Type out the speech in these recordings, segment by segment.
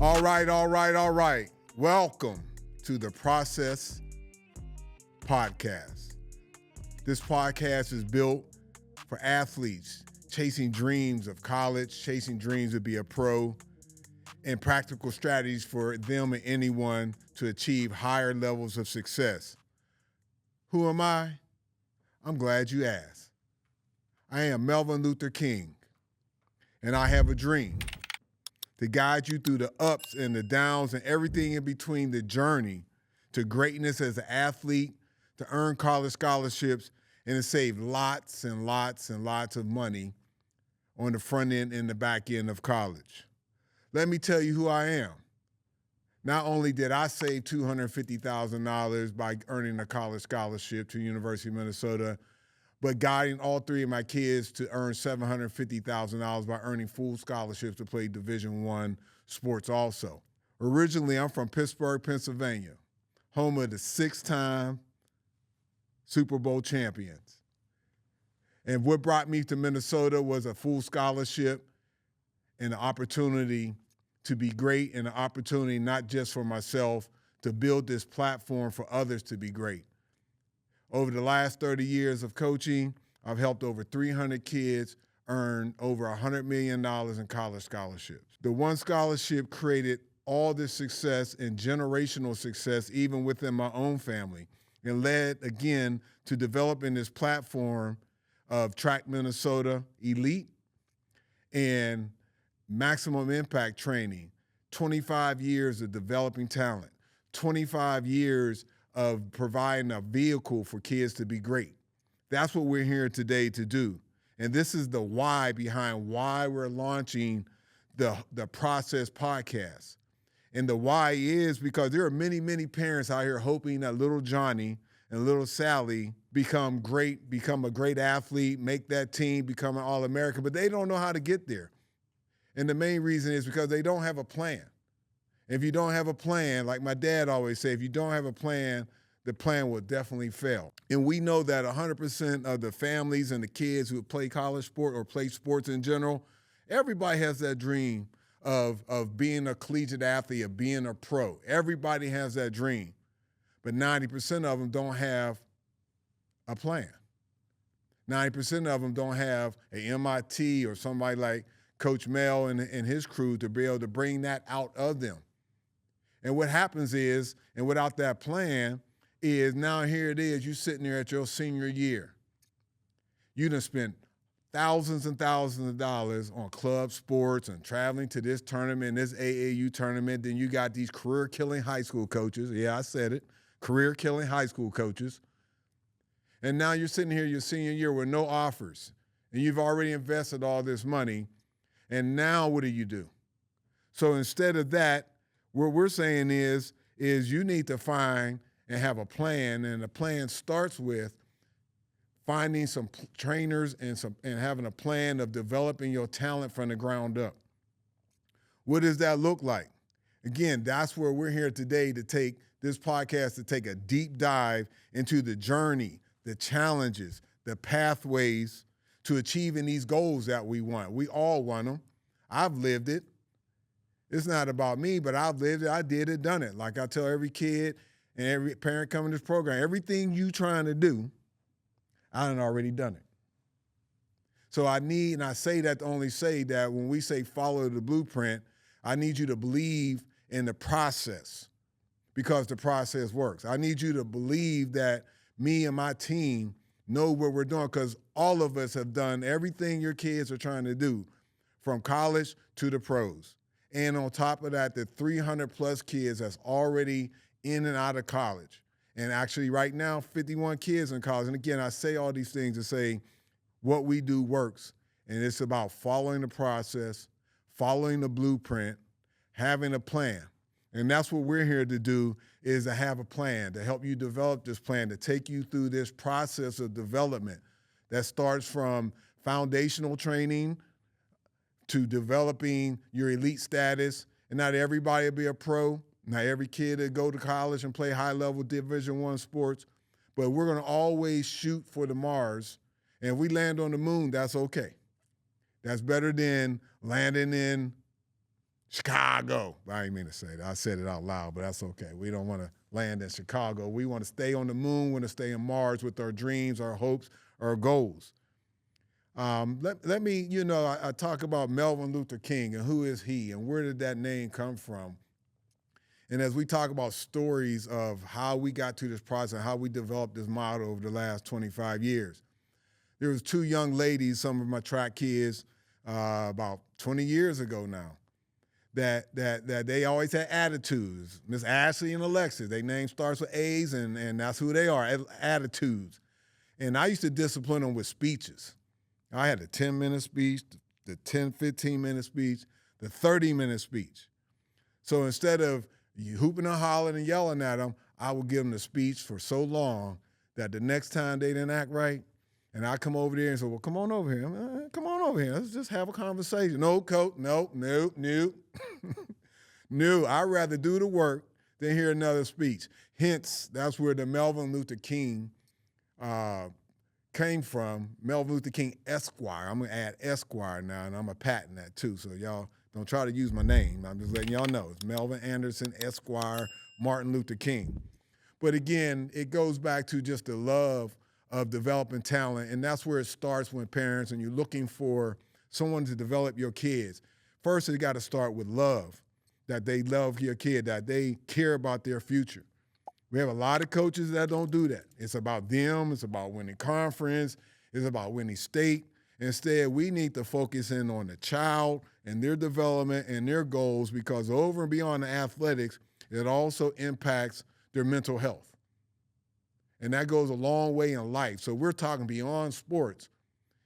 All right. Welcome to the Process Podcast. This podcast is built for athletes chasing dreams of college, chasing dreams to be a pro, and practical strategies for them and anyone to achieve higher levels of success. Who am I? I'm glad you asked. I am Melvin Luther King, and I have a dream to guide you through the ups and the downs and everything in between, the journey to greatness as an athlete, to earn college scholarships, and to save lots and lots and lots of money on the front end and the back end of college. Let me tell you who I am. Not only did I save $250,000 by earning a college scholarship to the University of Minnesota, but guiding all three of my kids to earn $750,000 by earning full scholarships to play Division I sports also. Originally, I'm from Pittsburgh, Pennsylvania, home of the 6-time Super Bowl champions. And what brought me to Minnesota was a full scholarship and the opportunity to be great, and an opportunity not just for myself to build this platform for others to be great. Over the last 30 years of coaching, I've helped over 300 kids earn over $100 million in college scholarships. The one scholarship created all this success and generational success even within my own family, and led again to developing this platform of Track Minnesota Elite and maximum impact training, 25 years of developing talent, 25 years of providing a vehicle for kids to be great. That's what we're here today to do. And this is the why behind why we're launching the Process Podcast. And the why is because there are many, many parents out here hoping that little Johnny and little Sally become a great athlete, make that team, become an All-American, but they don't know how to get there. And the main reason is because they don't have a plan. If you don't have a plan, like my dad always said, if you don't have a plan, the plan will definitely fail. And we know that 100% of the families and the kids who play college sport or play sports in general, everybody has that dream of being a collegiate athlete, of being a pro. Everybody has that dream. But 90% of them don't have a plan. 90% of them don't have an MIT or somebody like Coach Mel and his crew to be able to bring that out of them. And what happens is, and without that plan, is now here it is, you sitting there at your senior year. You done spent thousands and thousands of dollars on club sports and traveling to this tournament, this AAU tournament. Then you got these career-killing high school coaches. Yeah, I said it. Career-killing high school coaches. And now you're sitting here your senior year with no offers. And you've already invested all this money. And now what do? So instead of that, what we're saying is you need to find and have a plan. And the plan starts with finding some trainers and having a plan of developing your talent from the ground up. What does that look like? Again, that's where we're here today to take this podcast to take a deep dive into the journey, the challenges, the pathways to achieving these goals that we want. We all want them. I've lived it. It's not about me, but I've lived it. I did it, done it. Like I tell every kid and every parent coming to this program, everything you trying to do, I done already done it. So and I say that to only say that when we say follow the blueprint, I need you to believe in the process because the process works. I need you to believe that me and my team know what we're doing because all of us have done everything your kids are trying to do from college to the pros. And on top of that, the 300 plus kids that's already in and out of college. And actually right now, 51 kids in college. And again, I say all these things to say what we do works. And it's about following the process, following the blueprint, having a plan. And that's what we're here to do, is to have a plan, to help you develop this plan, to take you through this process of development that starts from foundational training to developing your elite status. And not everybody will be a pro. Not every kid will go to college and play high-level Division I sports. But we're going to always shoot for the Mars. And if we land on the moon, that's okay. That's better than landing in Chicago. I didn't mean to say that. I said it out loud, but that's okay. We don't want to land in Chicago. We want to stay on the moon, we want to stay in Mars with our dreams, our hopes, our goals. Let me, I talk about Melvin Luther King and who is he and where did that name come from? And as we talk about stories of how we got to this process, how we developed this model over the last 25 years, there was two young ladies, some of my track kids, about 20 years ago now, that they always had attitudes. Miss Ashley and Alexis, their name starts with A's, and that's who they are, attitudes. And I used to discipline them with speeches. I had a 10-minute speech, the 10, 15-minute speech, the 30-minute speech. So instead of you hooping and hollering and yelling at them, I would give them the speech for so long that the next time they didn't act right, and I come over there and say, well, come on over here. Come on over here. Let's just have a conversation. No, coach, no. No, I'd rather do the work than hear another speech. Hence, that's where the Melvin Luther King came from, Melvin Luther King Esquire. I'm going to add Esquire now, and I'm going to patent that too. So y'all don't try to use my name. I'm just letting y'all know. It's Melvin Anderson Esquire Martin Luther King. But again, it goes back to just the love of developing talent, and that's where it starts when parents and you're looking for someone to develop your kids. First, you got to start with love, that they love your kid, that they care about their future. We have a lot of coaches that don't do that. It's about them. It's about winning conference. It's about winning state. Instead, we need to focus in on the child and their development and their goals, because over and beyond the athletics, it also impacts their mental health. And that goes a long way in life. So we're talking beyond sports.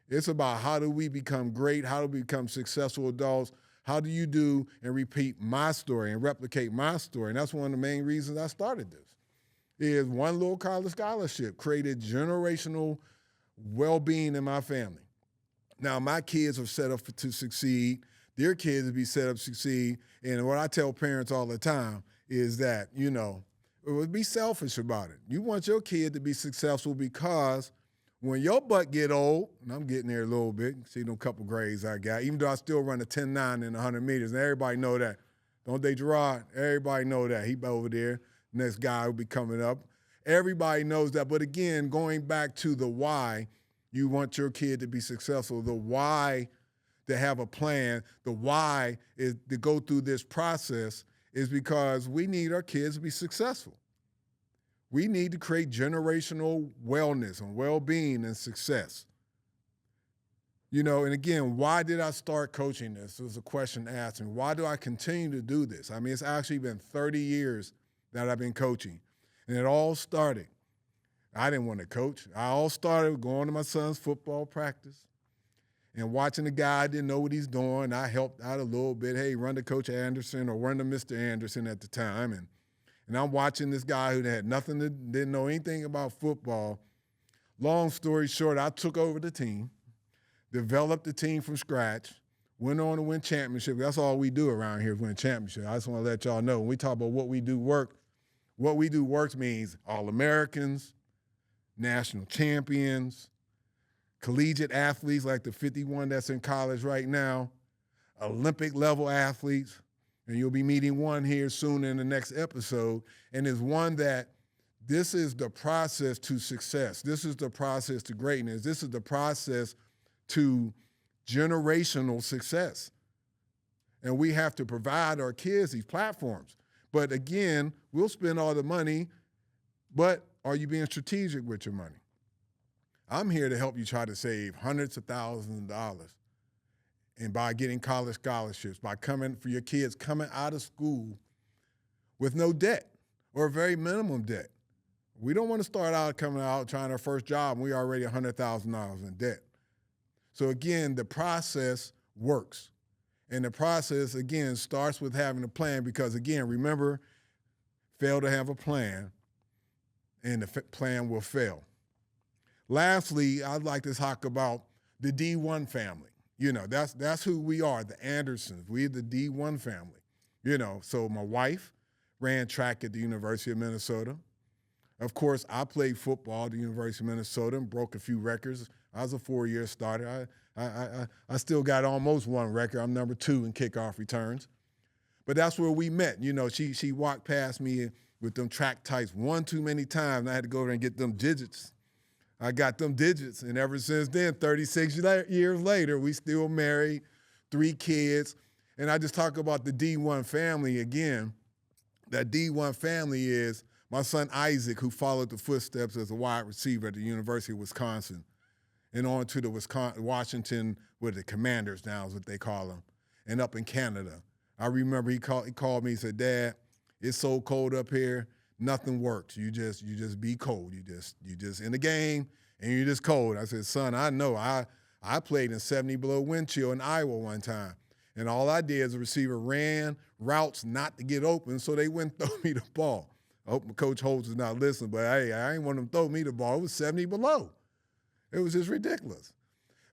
It's about how do we become great? How do we become successful adults? How do you do and repeat my story and replicate my story? And that's one of the main reasons I started this. Is one little college scholarship created generational well-being in my family. Now, my kids are set up to succeed. Their kids will be set up to succeed. And what I tell parents all the time is that, be selfish about it. You want your kid to be successful because when your butt get old, and I'm getting there a little bit, see them couple grades I got, even though I still run a 10.9 in 100 meters, and everybody know that. Don't they, Gerard? Everybody know that. He over there. Next guy will be coming up. Everybody knows that. But again, going back to the why, you want your kid to be successful, the why to have a plan, the why is to go through this process is because we need our kids to be successful. We need to create generational wellness and well-being and success. And again, why did I start coaching this? It was a question asked, and why do I continue to do this? I mean, it's actually been 30 years that I've been coaching. And it all started, I didn't want to coach. I all started going to my son's football practice and watching the guy I didn't know what he's doing. I helped out a little bit. Hey, run to Coach Anderson or run to Mr. Anderson at the time. And I'm watching this guy who didn't know anything about football. Long story short, I took over the team, developed the team from scratch, went on to win championship. That's all we do around here is win championship. I just want to let y'all know when we talk about what we do works means All-Americans, national champions, collegiate athletes like the 51 that's in college right now, Olympic-level athletes, and you'll be meeting one here soon in the next episode, and is one that this is the process to success. This is the process to greatness. This is the process to generational success. And we have to provide our kids these platforms. But again, we'll spend all the money, but are you being strategic with your money? I'm here to help you try to save hundreds of thousands of dollars. And by getting college scholarships, by for your kids coming out of school with no debt or very minimum debt. We don't want to start out coming out trying our first job and we already $100,000 in debt. So again, the process works. And the process, again, starts with having a plan because, again, remember, fail to have a plan and the plan will fail. Lastly, I'd like to talk about the D1 family. That's who we are, the Andersons. We're the D1 family. So my wife ran track at the University of Minnesota. Of course, I played football at the University of Minnesota and broke a few records. I was a 4-year starter. I still got almost one record. I'm number 2 in kickoff returns. But that's where we met. You know, she walked past me with them track tights one too many times, and I had to go over and get them digits. I got them digits, and ever since then, 36 years later, we still married, 3 kids. And I just talk about the D1 family again. That D1 family is my son Isaac, who followed the footsteps as a wide receiver at the University of Wisconsin, and on to the Washington, with the Commanders now is what they call them, and up in Canada. I remember he called me and said, "Dad, it's so cold up here, nothing works. You just be cold. You just in the game and you're just cold." I said, "Son, I know. I played in 70 below wind chill in Iowa one time. And all I did as a receiver ran routes not to get open, so they wouldn't throw me the ball." I hope Coach Holtz is not listening, but hey, I ain't want them to throw me the ball. It was 70 below. It was just ridiculous.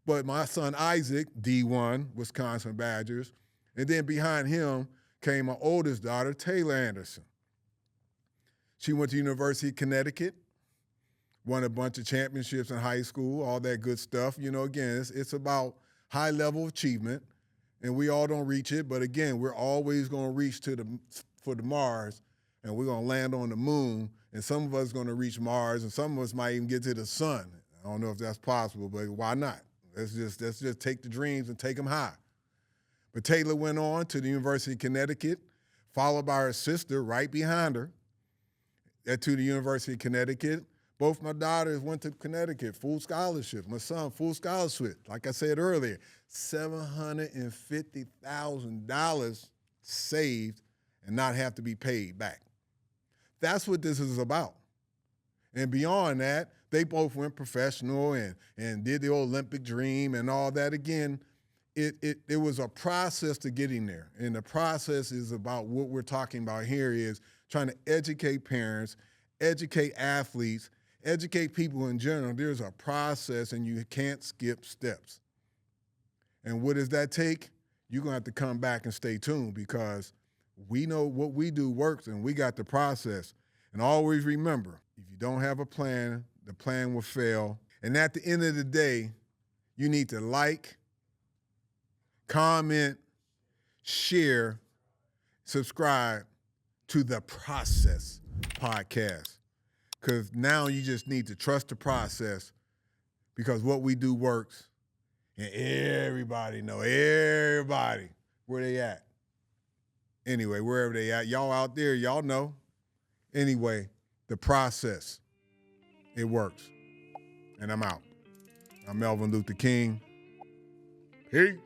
But my son Isaac, D1, Wisconsin Badgers, and then behind him came my oldest daughter, Taylor Anderson. She went to University of Connecticut, won a bunch of championships in high school, all that good stuff. You know, again, it's about high level achievement, and we all don't reach it. But again, we're always going to reach for the Mars, and we're going to land on the moon. And some of us are going to reach Mars, and some of us might even get to the sun. I don't know if that's possible, but why not? Let's just take the dreams and take them high. But Taylor went on to the University of Connecticut, followed by her sister right behind her to the University of Connecticut. Both my daughters went to Connecticut, full scholarship. My son, full scholarship. Like I said earlier, $750,000 saved and not have to be paid back. That's what this is about. And beyond that, they both went professional and did the Olympic dream and all that. Again, it was a process to getting there. And the process is about what we're talking about here is trying to educate parents, educate athletes, educate people in general. There's a process and you can't skip steps. And what does that take? You're going to have to come back and stay tuned, because we know what we do works and we got the process. And always remember, if you don't have a plan, the plan will fail. And at the end of the day, you need to like, comment, share, subscribe to the Process Podcast. Because now you just need to trust the process, because what we do works. And everybody where they at. Anyway, wherever they at, y'all out there, y'all know. Anyway, the process, it works. And I'm out. I'm Melvin Luther King. Peace.